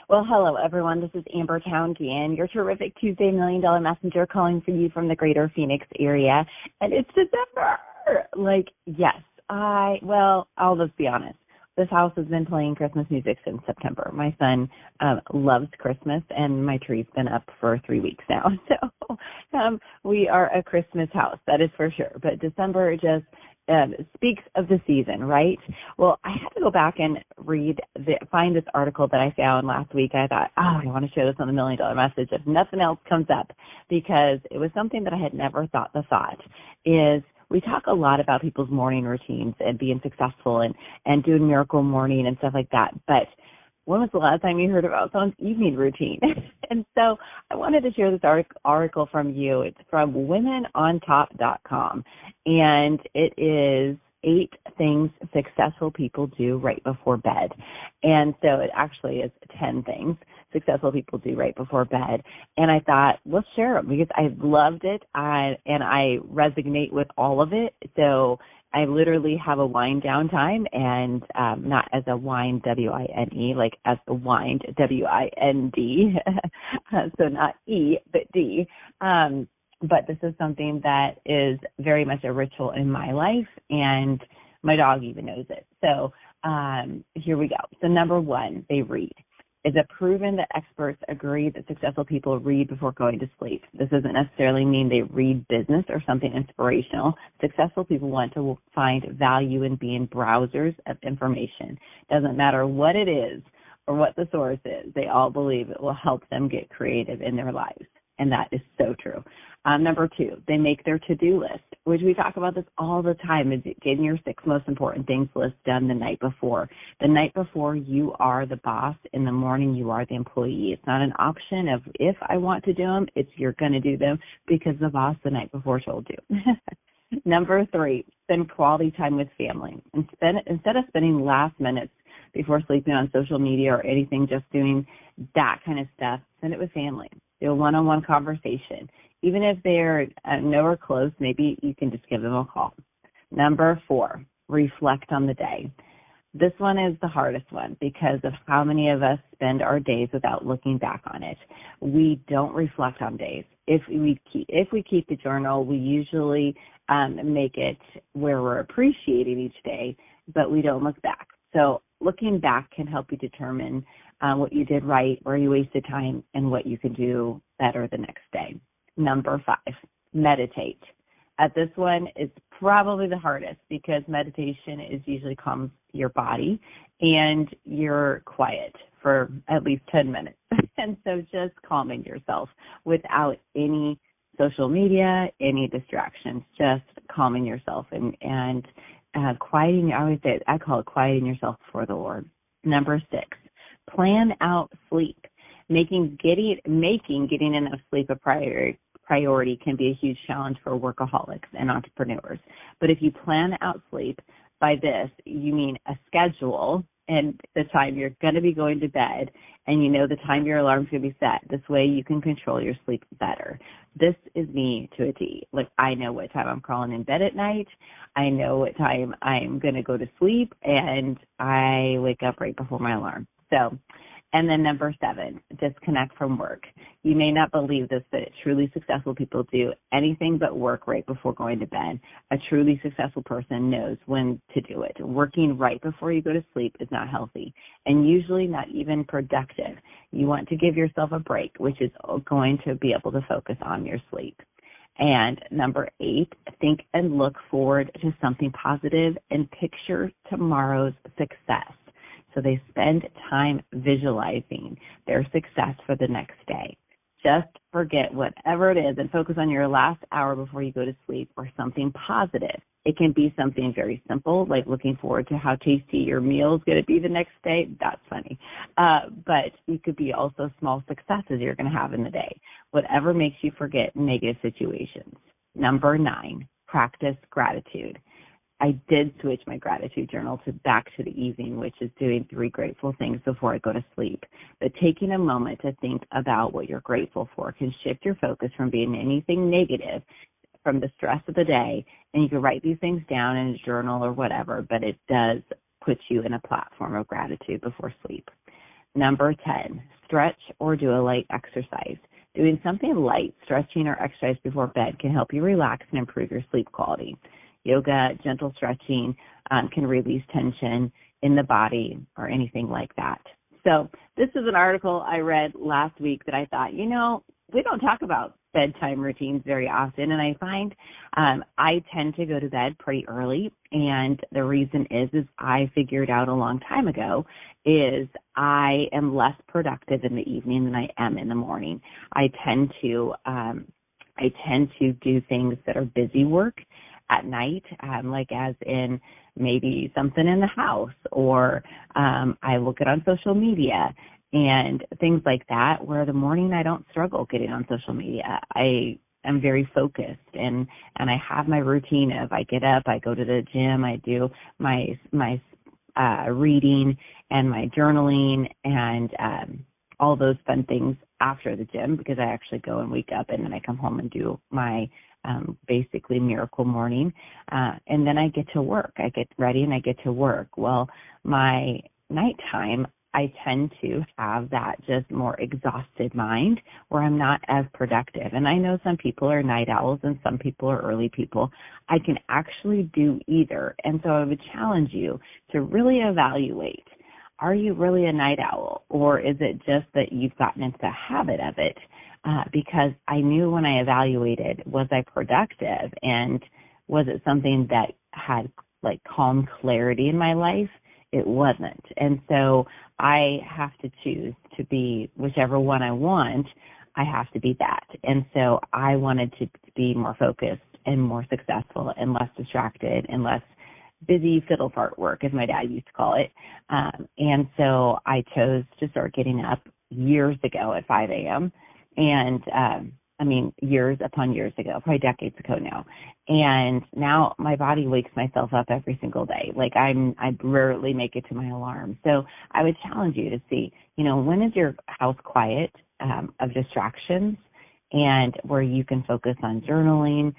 Well, hello, everyone. This is Amber Towngian, your terrific Tuesday $1 Million Messenger calling for you from the greater Phoenix area. And it's December. Yes, I'll just be honest. This house has been playing Christmas music since September. My son loves Christmas, and my tree's been up for 3 weeks now. So we are a Christmas house, that is for sure. But December just speaks of the season, right? Well, I had to go back and find this article that I found last week. I thought, I want to share this on the $1 Million Message if nothing else comes up, because it was something that I had never thought is we talk a lot about people's morning routines and being successful and doing miracle morning and stuff like that. But when was the last time you heard about someone's evening routine? And so I wanted to share this article from you. It's from womenontop.com, and it is 8 things successful people do right before bed. And so it actually is 10 things successful people do right before bed. And I thought, let's share them because I loved it, and I resonate with all of it. So I literally have a wind down time, and not as a wind, W-I-N-E, like as a wind, W-I-N-D. So not E, but D. But this is something that is very much a ritual in my life, and my dog even knows it. So here we go. So number 1, they read. Is it proven that experts agree that successful people read before going to sleep? This doesn't necessarily mean they read business or something inspirational. Successful people want to find value in being browsers of information. Doesn't matter what it is or what the source is. They all believe it will help them get creative in their lives. And that is so true. Number 2, they make their to-do list, which we talk about this all the time, is getting your 6 most important things list done the night before. The night before, you are the boss. In the morning, you are the employee. It's not an option of if I want to do them, it's you're going to do them because the boss the night before told you. Number 3, spend quality time with family. Instead of spending last minutes before sleeping on social media or anything, just doing that kind of stuff, spend it with family. Do a one-on-one conversation. Even if they're nowhere close, maybe you can just give them a call. Number 4, reflect on the day. This one is the hardest one because of how many of us spend our days without looking back on it. We don't reflect on days. If we keep the journal, we usually make it where we're appreciating each day, but we don't look back. So looking back can help you determine what you did right, where you wasted time, and what you can do better the next day. Number 5, meditate. At this one, it's probably the hardest because meditation is usually calms your body and you're quiet for at least 10 minutes. And so just calming yourself without any social media, any distractions, just calming yourself and quieting. I call it quieting yourself before the Lord. Number 6, plan out sleep. Making getting enough sleep a priority can be a huge challenge for workaholics and entrepreneurs. But if you plan out sleep, by this, you mean a schedule and the time you're going to be going to bed, and you know the time your alarm's going to be set. This way you can control your sleep better. This is me to a T. Like, I know what time I'm crawling in bed at night. I know what time I'm going to go to sleep, and I wake up right before my alarm. So, and then number 7, disconnect from work. You may not believe this, but truly successful people do anything but work right before going to bed. A truly successful person knows when to do it. Working right before you go to sleep is not healthy and usually not even productive. You want to give yourself a break, which is going to be able to focus on your sleep. And number 8, think and look forward to something positive and picture tomorrow's success. So they spend time visualizing their success for the next day. Just forget whatever it is and focus on your last hour before you go to sleep or something positive. It can be something very simple, like looking forward to how tasty your meal is going to be the next day. That's funny. But it could be also small successes you're going to have in the day. Whatever makes you forget negative situations. Number 9, practice gratitude. I did switch my gratitude journal back to the evening, which is doing 3 grateful things before I go to sleep. But taking a moment to think about what you're grateful for can shift your focus from being anything negative, from the stress of the day, and you can write these things down in a journal or whatever, but it does put you in a platform of gratitude before sleep. Number 10, stretch or do a light exercise. Doing something light, stretching or exercise before bed can help you relax and improve your sleep quality. Yoga, gentle stretching can release tension in the body or anything like that. So this is an article I read last week that I thought, we don't talk about bedtime routines very often, and I find I tend to go to bed pretty early, and the reason is I figured out a long time ago is I am less productive in the evening than I am in the morning. I tend to do things that are busy work at night, like as in maybe something in the house, or I will get on social media and things like that, where the morning I don't struggle getting on social media. I am very focused, and I have my routine of I get up, I go to the gym, I do my reading and my journaling and all those fun things after the gym, because I actually go and wake up and then I come home and do my basically miracle morning. And then I get to work. I get ready and I get to work. Well, my nighttime, I tend to have that just more exhausted mind where I'm not as productive. And I know some people are night owls and some people are early people. I can actually do either. And so I would challenge you to really evaluate, are you really a night owl, or is it just that you've gotten into the habit of it? Because I knew when I evaluated, was I productive, and was it something that had like calm clarity in my life? It wasn't. And so I have to choose to be whichever one I want. I have to be that. And so I wanted to be more focused and more successful and less distracted and less busy fiddle fart work, as my dad used to call it. And so I chose to start getting up years ago at 5 a.m. And years upon years ago, probably decades ago now. And now my body wakes myself up every single day. Like I rarely make it to my alarm. So I would challenge you to see, when is your house quiet of distractions, and where you can focus on journaling,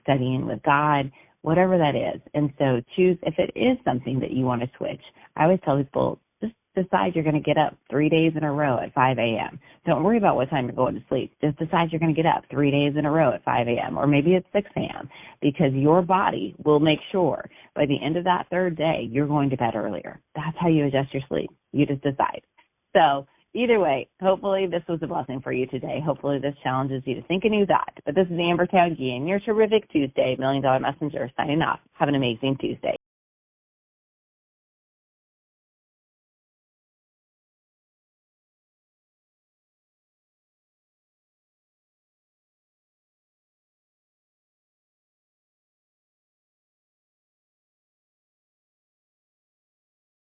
studying with God, whatever that is. And so choose, if it is something that you want to switch. I always tell people, just decide you're going to get up 3 days in a row at 5 a.m. Don't worry about what time you're going to sleep. Just decide you're going to get up 3 days in a row at 5 a.m. or maybe it's 6 a.m. because your body will make sure by the end of that third day, you're going to bed earlier. That's how you adjust your sleep. You just decide. So either way, hopefully this was a blessing for you today. Hopefully this challenges you to think a new thought. But this is Amber Town-Guillen, your terrific Tuesday $1 Million Messenger, signing off. Have an amazing Tuesday.